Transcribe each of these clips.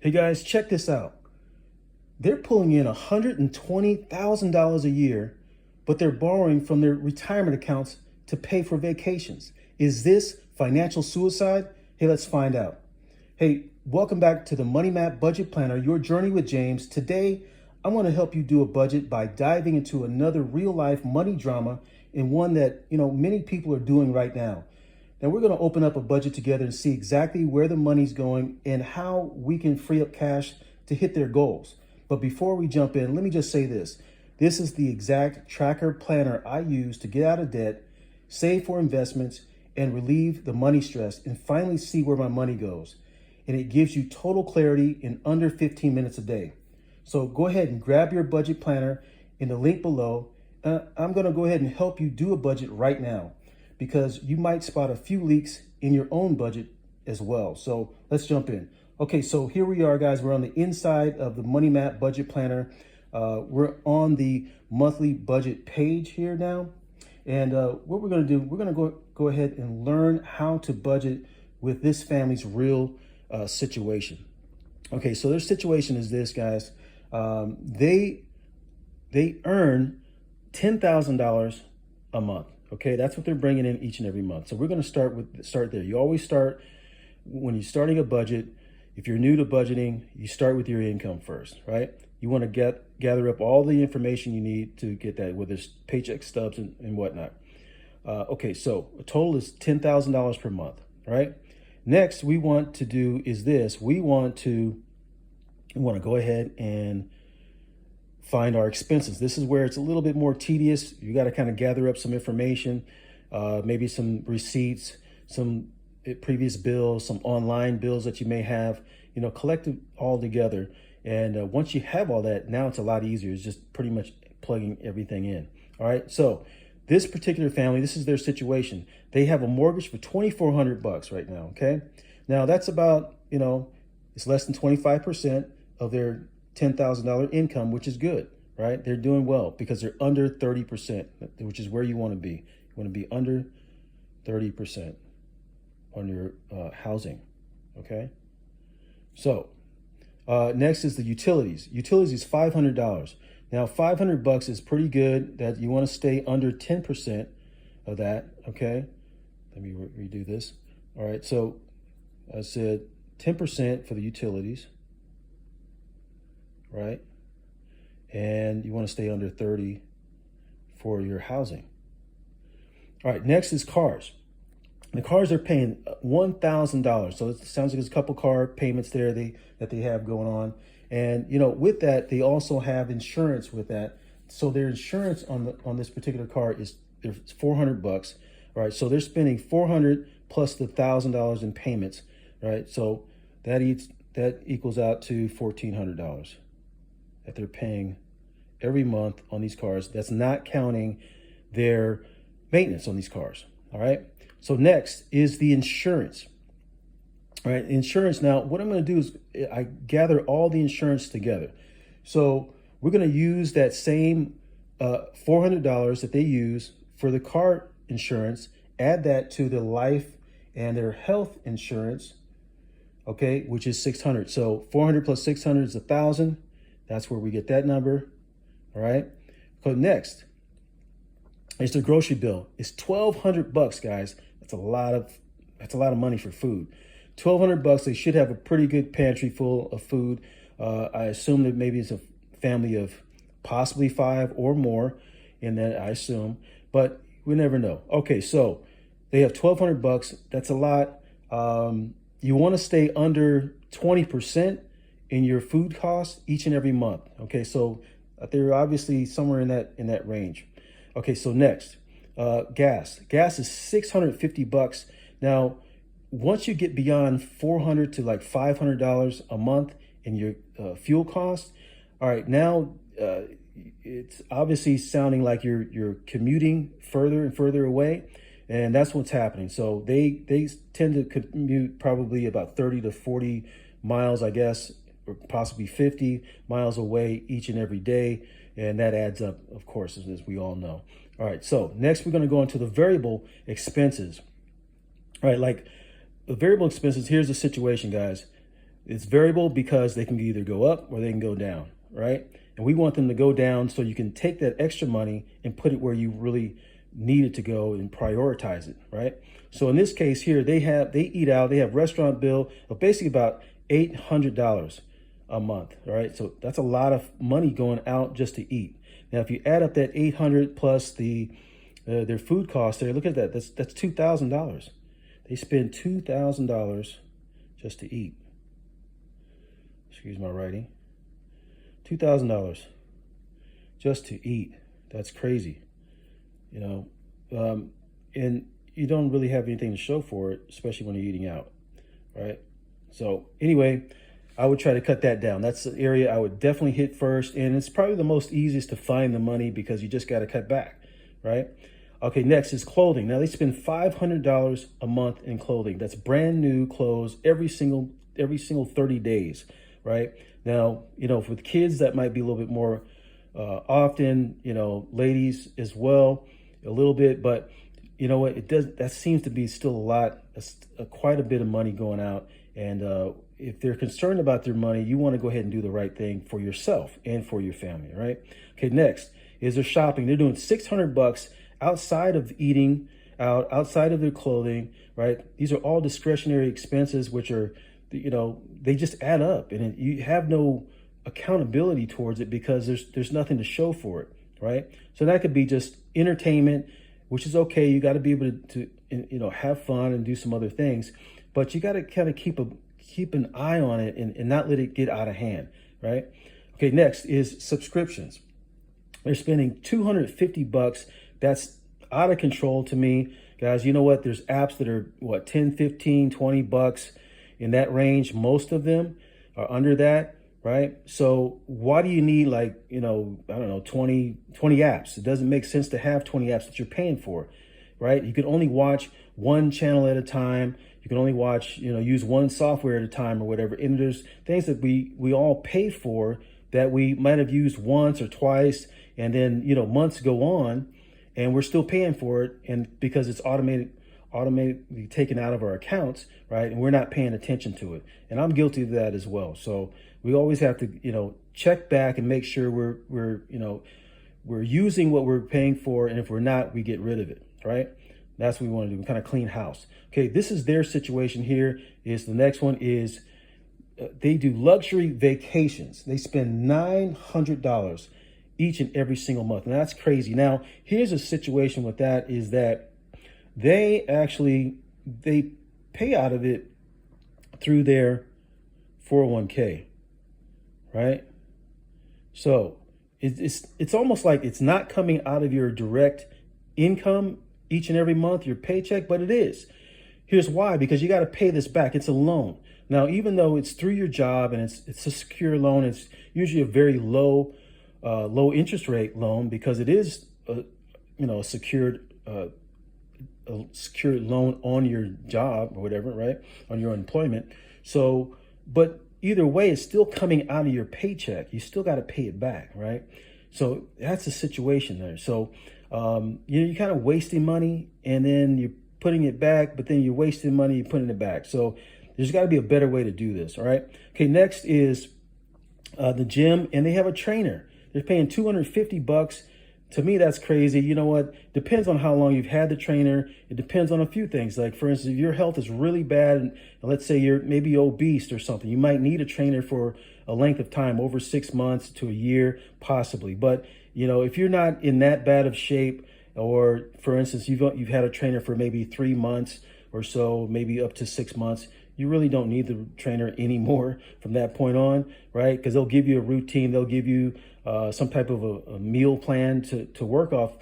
Hey guys, check this out. They're pulling in $120,000 a year, but they're borrowing from their retirement accounts to pay for vacations. Is this financial suicide? Hey, let's find out. Hey, welcome back to the Money Map Budget Planner, your journey with James. Today, I want to help you do a budget by diving into another real life money drama and one that, many people are doing right now. Now we're going to open up a budget together and see exactly where the money's going and how we can free up cash to hit their goals. But before we jump in, let me just say this. This is the exact tracker planner I use to get out of debt, save for investments, and relieve the money stress and finally see where my money goes. And it gives you total clarity in under 15 minutes a day. So go ahead and grab your budget planner in the link below. I'm going to go ahead and help you do a budget right now, because you might spot a few leaks in your own budget as well. So let's jump in. Okay, so here we are, guys. We're on the inside of the Money Map Budget Planner. We're on the monthly budget page here now. And what we're gonna do, we're gonna go ahead and learn how to budget with this family's real situation. Okay, so their situation is this, guys. They earn $10,000 a month. Okay, that's what they're bringing in each and every month. So we're going to start there. You always start when you're starting a budget. If you're new to budgeting, you start with your income first, right? You want to gather up all the information you need to get that, whether it's paycheck stubs and whatnot. Okay, so a total is $10,000 per month, right? Next, we want to do is this. We want to go ahead and find our expenses. This is where it's a little bit more tedious. You got to kind of gather up some information, maybe some receipts, some previous bills, some online bills that you may have, collect it all together. And once you have all that, now it's a lot easier. It's just pretty much plugging everything in. All right. So this particular family, this is their situation. They have a mortgage for $2,400 right now. Okay. Now that's about, it's less than 25% of their $10,000 income, which is good, right? They're doing well because they're under 30%, which is where you want to be. You want to be under 30% on your housing, okay? So next is the utilities. Utilities is $500. Now $500 is pretty good. That you want to stay under 10% of that, okay? Let me redo this. All right, so I said 10% for the utilities, right? And you want to stay under 30 for your housing. All right, next is cars. The cars are paying $1,000. So it sounds like there's a couple car payments there that they have going on. And with that, they also have insurance with that. So their insurance on this particular car is $400. All right, so they're spending $400 plus the $1,000 in payments. Right, so that equals out to $1,400 that they're paying every month on these cars. That's not counting their maintenance on these cars. All right. So next is the insurance. All right. Insurance. Now, what I'm going to do is I gather all the insurance together. So we're going to use that same $400 that they use for the car insurance, add that to the life and their health insurance, okay, which is $600. So 400 plus 600 is 1,000. That's where we get that number. All right. So next is the grocery bill. It's $1,200, guys. That's a lot of money for food. $1,200. They should have a pretty good pantry full of food. I assume that maybe it's a family of possibly 5 or more in that, I assume, but we never know. Okay, so they have $1,200. That's a lot. You want to stay under 20% in your food costs each and every month. Okay, so they're obviously somewhere in that range. Okay, so next, gas. Gas is $650. Now, once you get beyond $400 to like $500 a month in your fuel costs, all right, now it's obviously sounding like you're commuting further and further away, and that's what's happening. So they tend to commute probably about 30 to 40 miles, I guess, or possibly 50 miles away each and every day. And that adds up, of course, as we all know. All right, so next we're going to go into the variable expenses. All right, like the variable expenses, here's the situation, guys. It's variable because they can either go up or they can go down, right? And we want them to go down so you can take that extra money and put it where you really need it to go and prioritize it, right? So in this case here, they eat out, they have restaurant bill of basically about $800 a month, right? So that's a lot of money going out just to eat. Now, if you add up that 800 plus their food costs there, look at that, that's $2,000. They spend $2,000 just to eat. Excuse my writing. $2,000 just to eat. That's crazy, you know. And you don't really have anything to show for it, especially when you're eating out, right? So anyway, I would try to cut that down. That's the area I would definitely hit first, and it's probably the most easiest to find the money because you just got to cut back, right? Okay, next is clothing. Now they spend $500 a month in clothing. That's brand new clothes every single 30 days, right? Now, you know, with kids that might be a little bit more often, you know, ladies as well, a little bit, but you know what, that seems to be still quite a bit of money going out. And if they're concerned about their money, you want to go ahead and do the right thing for yourself and for your family, right? Okay, next is their shopping. They're doing $600 outside of eating out, outside of their clothing, right? These are all discretionary expenses, which are, you know, they just add up, and you have no accountability towards it because there's nothing to show for it, right? So that could be just entertainment, which is okay. You got to be able to you know, have fun and do some other things, but you got to kind of keep an eye on it and not let it get out of hand, right? Okay, next is subscriptions. They're spending $250. That's out of control to me, guys. You know what? There's apps that are what, 10, 15, 20 bucks in that range. Most of them are under that, right? So why do you need, like, you know, I don't know, 20 apps? It doesn't make sense to have 20 apps that you're paying for, right? You can only watch one channel at a time. You can only watch, you know, use one software at a time or whatever. And there's things that we all pay for that we might have used once or twice, and then, you know, months go on and we're still paying for it, and because it's automatically taken out of our accounts, right? And we're not paying attention to it. And I'm guilty of that as well. So we always have to, you know, check back and make sure we're using what we're paying for, and if we're not, we get rid of it, right? That's what we want to do. We kind of clean house. Okay, this is their situation here. Is the next one is they do luxury vacations. They spend $900 each and every single month, and that's crazy. Now, here's a situation with that is that they pay out of it through their 401k, right? So it's almost like it's not coming out of your direct income each and every month, your paycheck, but it is. Here's why: because you got to pay this back. It's a loan. Now, even though it's through your job and it's a secure loan, it's usually a very low interest rate loan because it is a secured loan on your job or whatever, right? On your employment. So, but either way, it's still coming out of your paycheck. You still got to pay it back, right? So that's the situation there. So, you're kind of wasting money, and then you're putting it back, but then you're wasting money, you're putting it back. So there's got to be a better way to do this. All right. Okay. Next is the gym, and they have a trainer. They're paying $250. To me, that's crazy. You know what? Depends on how long you've had the trainer. It depends on a few things. Like, for instance, if your health is really bad, and let's say you're maybe obese or something, you might need a trainer for a length of time, over 6 months to a year, possibly. But, you know, if you're not in that bad of shape, or for instance, you've had a trainer for maybe 3 months or so, maybe up to 6 months, you really don't need the trainer anymore from that point on, right? Because they'll give you a routine. They'll give you some type of a meal plan to work off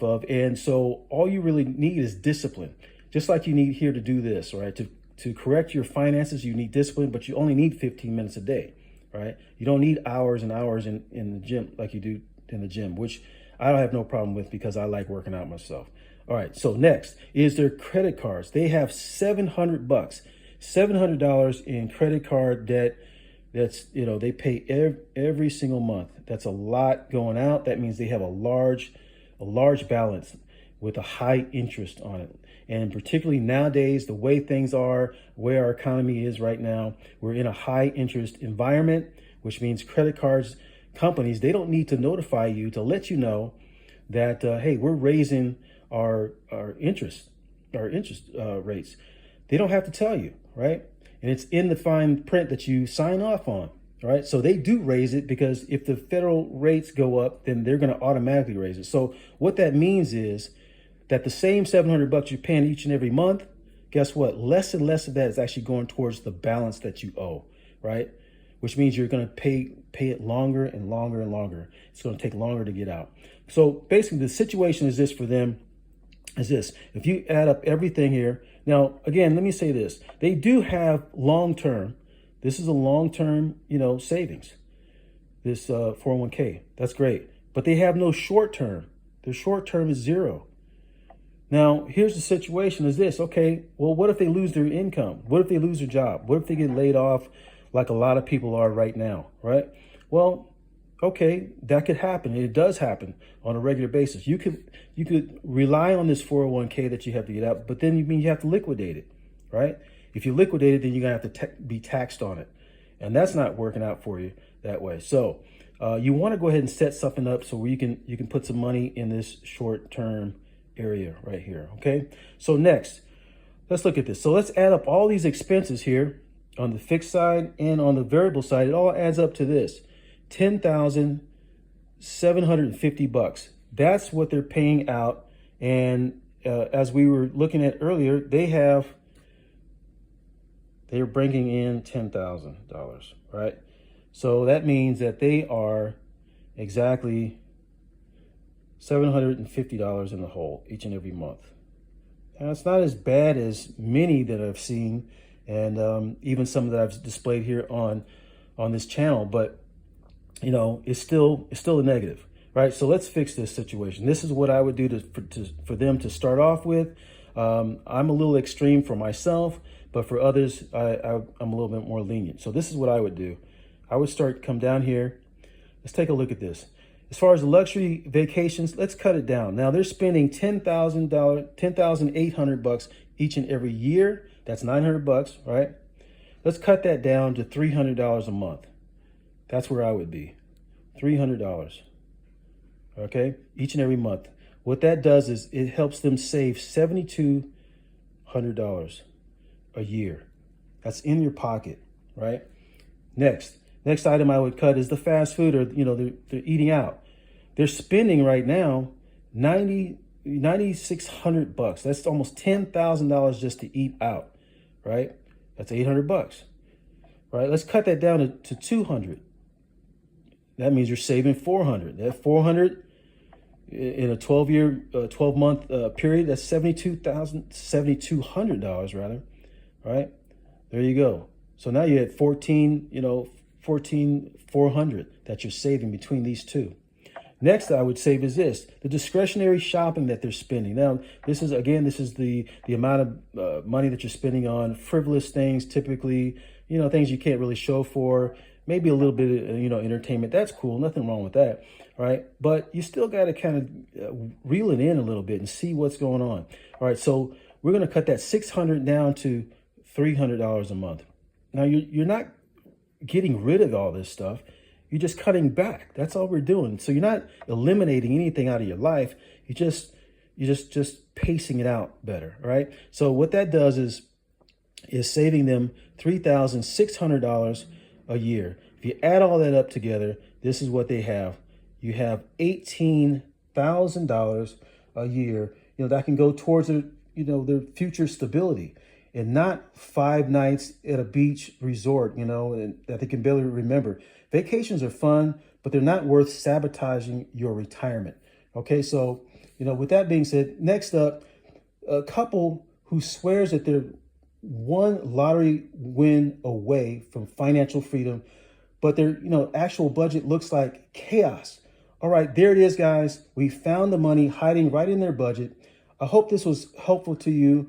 of. And so all you really need is discipline, just like you need here to do this, right? To correct your finances, you need discipline, but you only need 15 minutes a day, right? You don't need hours and hours in the gym like you do in the gym, which I don't have no problem with because I like working out myself. All right, so next is their credit cards. They have $700 in credit card debt. That's, you know, they pay every single month. That's a lot going out. That means they have a large balance with a high interest on it. And particularly nowadays, the way things are, where our economy is right now, we're in a high interest environment, which means credit cards companies, they don't need to notify you to let you know that, hey, we're raising our interest rates. They don't have to tell you, right? And it's in the fine print that you sign off on. All right, so they do raise it because if the federal rates go up, then they're going to automatically raise it. So what that means is that the same $700 you're paying each and every month, guess what? Less and less of that is actually going towards the balance that you owe, right? Which means you're going to pay it longer and longer and longer. It's going to take longer to get out. So basically, the situation is this for them is this. If you add up everything here, now again, let me say this: they do have long term. This is a long-term, savings, this 401k. That's great. But they have no short-term. Their short-term is zero. Now, here's the situation is this. Okay, well, what if they lose their income? What if they lose their job? What if they get laid off like a lot of people are right now, right? Well, okay, that could happen. It does happen on a regular basis. You could rely on this 401k that you have to get out, but then you have to liquidate it, right? If you liquidate it, then you're going to have to be taxed on it. And that's not working out for you that way. So you want to go ahead and set something up so where you can put some money in this short-term area right here. Okay. So next, let's look at this. So let's add up all these expenses here on the fixed side and on the variable side. It all adds up to this $10,750. That's what they're paying out. And as we were looking at earlier, they're bringing in $10,000, right? So that means that they are exactly $750 in the hole each and every month. Now, it's not as bad as many that I've seen, and even some that I've displayed here on this channel, but it's still a negative, right? So let's fix this situation. This is what I would do for them to start off with. I'm a little extreme for myself, but for others, I'm a little bit more lenient. So this is what I would do. I would come down here. Let's take a look at this. As far as the luxury vacations, let's cut it down. Now they're spending $10,800 each and every year. That's $900, right? Let's cut that down to $300 a month. That's where I would be. $300. Okay, each and every month. What that does is it helps them save $7,200 a year. That's in your pocket, right? Next item I would cut is the fast food, or they're eating out. They're spending right now $9,600. That's almost $10,000 just to eat out, right? That's $800, right? Let's cut that down to $200. That means you're saving $400. That $400 in a 12-month period, that's $7,200 rather, right? There you go. So now you had $14,400 that you're saving between these two. Next, I would save is this: the discretionary shopping that they're spending. Now, this is the amount of money that you're spending on frivolous things, typically, things you can't really show for. Maybe a little bit of, entertainment. That's cool. Nothing wrong with that, right? But you still got to kind of reel it in a little bit and see what's going on. All right, so we're going to cut that $600 down to $300 a month. Now, you're not getting rid of all this stuff. You're just cutting back. That's all we're doing. So you're not eliminating anything out of your life. You're just pacing it out better, right? So what that does is saving them $3,600 a year. If you add all that up together, this is what they have. You have $18,000 a year. That can go towards their future stability, and not 5 nights at a beach resort, and that they can barely remember. Vacations are fun, but they're not worth sabotaging your retirement. Okay, so with that being said, next up, a couple who swears that they're one lottery win away from financial freedom, but their actual budget looks like chaos. All right, there it is, guys. We found the money hiding right in their budget. I hope this was helpful to you,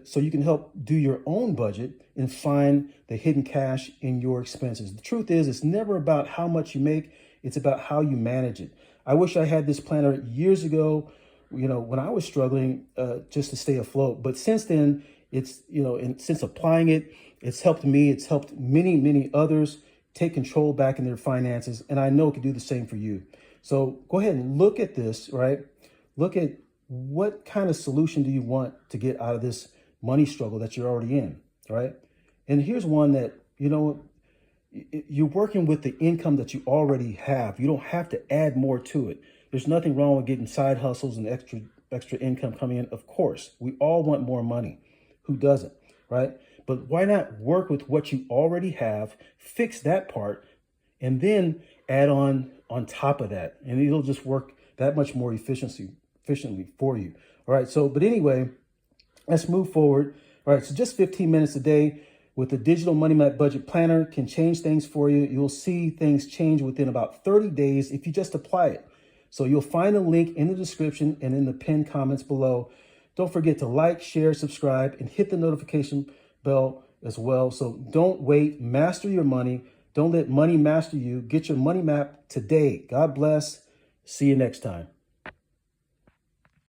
so you can help do your own budget and find the hidden cash in your expenses. The truth is, it's never about how much you make. It's about how you manage it. I wish I had this planner years ago when I was struggling just to stay afloat. But since then, and since applying it, it's helped me. It's helped many, many others take control back in their finances. And I know it can do the same for you. So go ahead and look at this, right? Look at what kind of solution do you want to get out of this money struggle that you're already in, right? And here's one that, you're working with the income that you already have. You don't have to add more to it. There's nothing wrong with getting side hustles and extra income coming in. Of course, we all want more money. Who doesn't, right? But why not work with what you already have, fix that part, and then add on top of that, and it'll just work that much more efficiently for you. All right. So, but anyway, let's move forward. All right. So just 15 minutes a day with the Digital Money Map Budget Planner can change things for you. You'll see things change within about 30 days if you just apply it. So you'll find a link in the description and in the pinned comments below. Don't forget to like, share, subscribe, and hit the notification bell as well. So don't wait. Master your money. Don't let money master you. Get your money map today. God bless. See you next time.